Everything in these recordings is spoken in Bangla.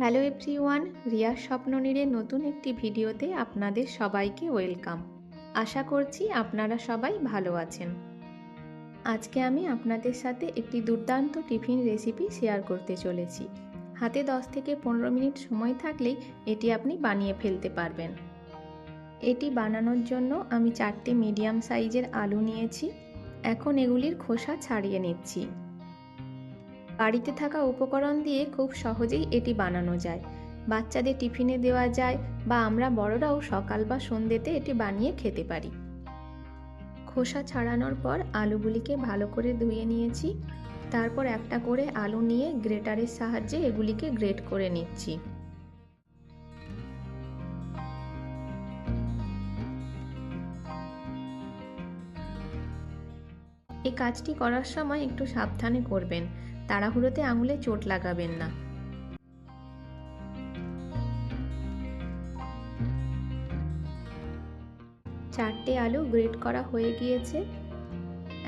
হ্যালো এভরিওয়ান, রিয়ার স্বপ্ননীড়ের নতুন একটি ভিডিওতে আপনাদের সবাইকে ওয়েলকাম। আশা করছি আপনারা সবাই ভালো আছেন। আজকে আমি আপনাদের সাথে একটি দুর্দান্ত টিফিন রেসিপি শেয়ার করতে চলেছি। হাতে 10 থেকে 15 মিনিট সময় থাকলেই এটি আপনি বানিয়ে ফেলতে পারবেন। এটি বানানোর জন্য আমি 4টে মিডিয়াম সাইজের আলু নিয়েছি। এখন এগুলির খোসা ছাড়িয়ে নিচ্ছি। বাড়িতে থাকা উপকরণ দিয়ে খুব সহজেই এটি বানানো যায়। বাচ্চাদের টিফিনে দেওয়া যায় বা আমরা বড়রাও সকাল বা সন্ধ্যেতে এটি বানিয়ে খেতে পারি। খোসা ছাড়ানোর পর আলুগুলিকে ভালো করে ধুয়ে নিয়েছি। তারপর একটা করে আলু নিয়ে গ্রেটারের সাহায্যে এগুলিকে গ্রেট করে নিচ্ছি। এই কাজটি করার সময় একটু সাবধানে করবেন, তাড়াহুড়োতে আঙুলে চোট লাগাবেন না। চারটে আলু গ্রেট করা হয়ে গিয়েছে।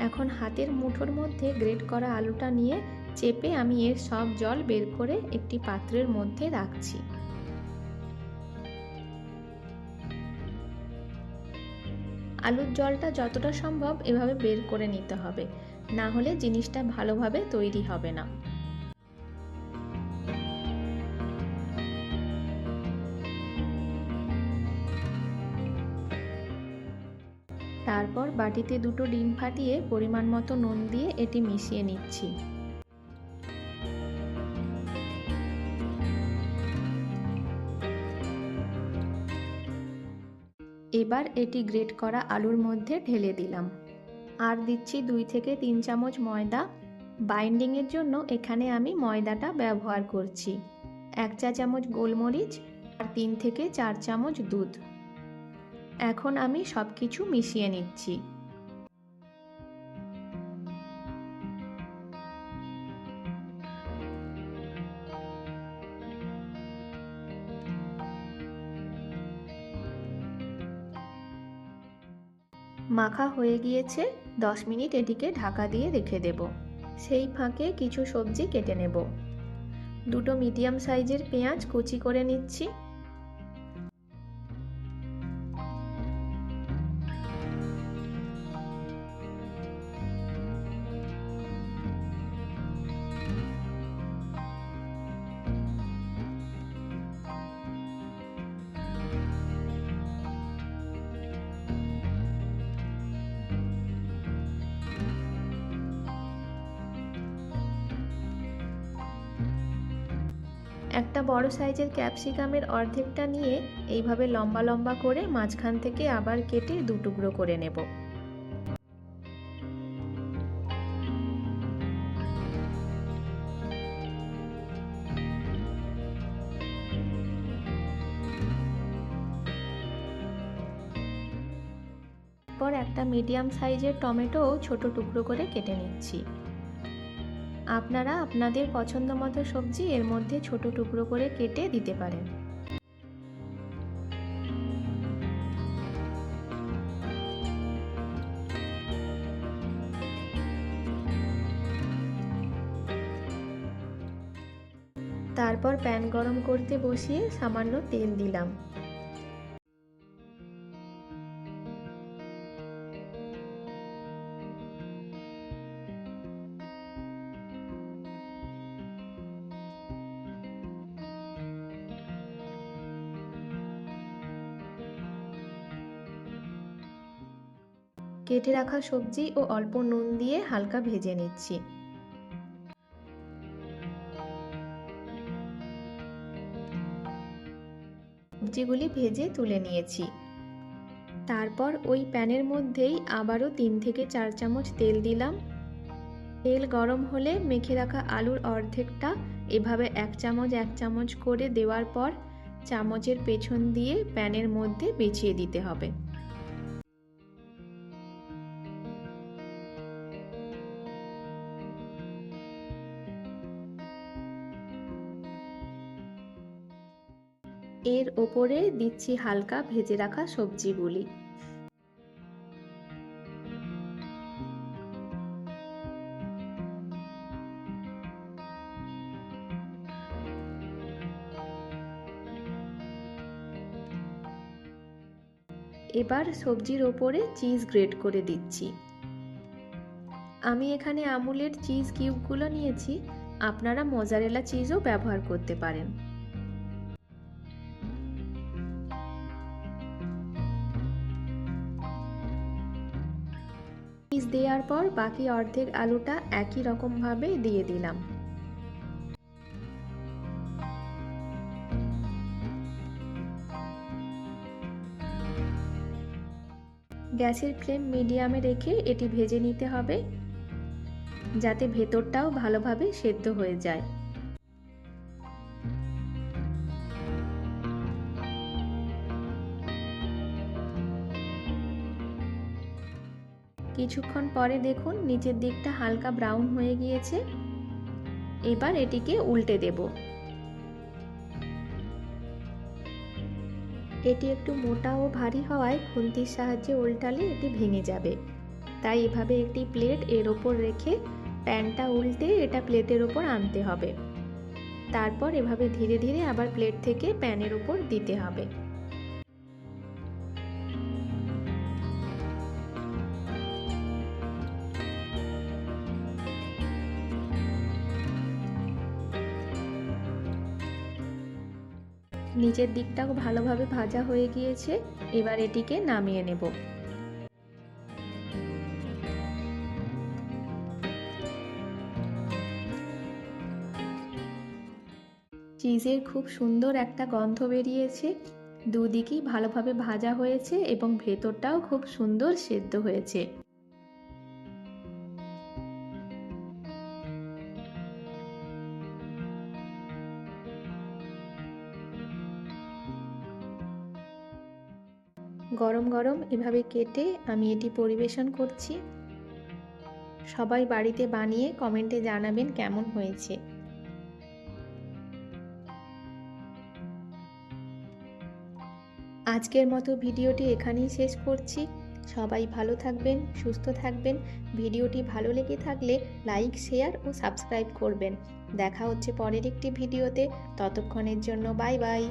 এখন হাতের মুঠোর মধ্যে গ্রেট করা আলুটা নিয়ে চেপে আমি এর সব জল বের করে একটি পাত্রের মধ্যে রাখছি। আলুর জলটা যতটা সম্ভব এভাবে বের করে নিতে হবে, না হলে জিনিসটা ভালোভাবে তৈরি হবে না। তারপর বাটিতে 2টো ডিম ফাটিয়ে পরিমাণ মতো নুন দিয়ে এটি মিশিয়ে নিচ্ছি। এবার এটি গ্রেট করা আলুর মধ্যে ঢেলে দিলাম। আর দিচ্ছি 2 থেকে 3 চামচ ময়দা। বাইন্ডিংয়ের জন্য এখানে আমি ময়দাটা ব্যবহার করছি। 1 চা চামচ গোলমরিচ আর 3 থেকে 4 চামচ দুধ। এখন আমি সব কিছু মিশিয়ে নিচ্ছি। মাখা হয়ে গিয়েছে। 10 মিনিট এটিকে ঢাকা দিয়ে রেখে দেব। সেই ফাঁকে কিছু সবজি কেটে নেব। 2টো মিডিয়াম সাইজের পেঁয়াজ কুচি করে নিচ্ছি। একটা বড় সাইজের ক্যাপসিকামের অর্ধেকটা নিয়ে এইভাবে লম্বা লম্বা করে মাঝখান থেকে আবার কেটে 2 টুকরো করে নেব। পর একটা মিডিয়াম সাইজের টমেটো ছোট টুকরো করে কেটে নিচ্ছি। আপনারা আপনাদের পছন্দ মতো সবজি এর মধ্যে ছোট টুকরো করে কেটে দিতে পারেন। তারপর প্যান গরম করতে বসিয়ে সামান্য তেল দিলাম। কেটে রাখা সবজি ও অল্প নুন দিয়ে হালকা ভেজে নিচ্ছি। সবজিগুলি ভেজে তুলে নিয়েছি। তারপর ওই প্যানের মধ্যেই আবারও 3 থেকে 4 চামচ তেল দিলাম। তেল গরম হলে মেখে রাখা আলুর অর্ধেকটা এভাবে 1 চামচ 1 চামচ করে দেওয়ার পর চামচের পেছন দিয়ে প্যানের মধ্যে বিছিয়ে দিতে হবে। এর ওপরে দিচ্ছি হালকা ভেজে রাখা সবজিগুলি। এবার সবজির ওপরে চিজ গ্রেট করে দিচ্ছি। আমি এখানে আমুলের চিজ কিউবগুলো নিয়েছি, আপনারা মোজারেলা চিজও ব্যবহার করতে পারেন। চিজ দেওয়ার পর বাকি অর্ধেক আলুটা একই রকমভাবে দিয়ে দিলাম। গ্যাসের ফ্লেম মিডিয়ামে রেখে এটি ভেজে নিতে হবে, যাতে ভেতরটাও ভালোভাবে সেদ্ধ হয়ে যায়। কিছুক্ষণ পরে দেখুন নিচের দিকটা হালকা ব্রাউন হয়ে গিয়েছে। এবার এটিকে উল্টে দেব। এটি একটু মোটা ও ভারী হওয়ায় খুন্তির সাহায্যে উল্টালে এটি ভেঙে যাবে, তাই এভাবে একটি প্লেট এর ওপর রেখে প্যানটা উল্টে এটা প্লেটের ওপর আনতে হবে। তারপর এভাবে ধীরে ধীরে আবার প্লেট থেকে প্যানের ওপর দিতে হবে। নিচের দিকটাও ভালোভাবে ভাজা হয়ে গিয়েছে, এবার এটিকে নামিয়ে নেব। চিজের খুব সুন্দর একটা গন্ধ বেরিয়েছে, দুদিকই ভালোভাবে ভাজা হয়েছে এবং ভেতরটাও খুব সুন্দর সেদ্ধ হয়েছে। গরম গরম এভাবে কেটে আমি এটি পরিবেশন করছি। সবাই বাড়িতে বানিয়ে কমেন্টে জানাবেন কেমন হয়েছে। আজকের মতো ভিডিওটি এখানেই শেষ করছি। সবাই ভালো থাকবেন, সুস্থ থাকবেন। ভিডিওটি ভালো লেগে থাকলে লাইক, শেয়ার ও সাবস্ক্রাইব করবেন। দেখা হচ্ছে পরের একটি ভিডিওতে। ততক্ষণের জন্য বাই বাই।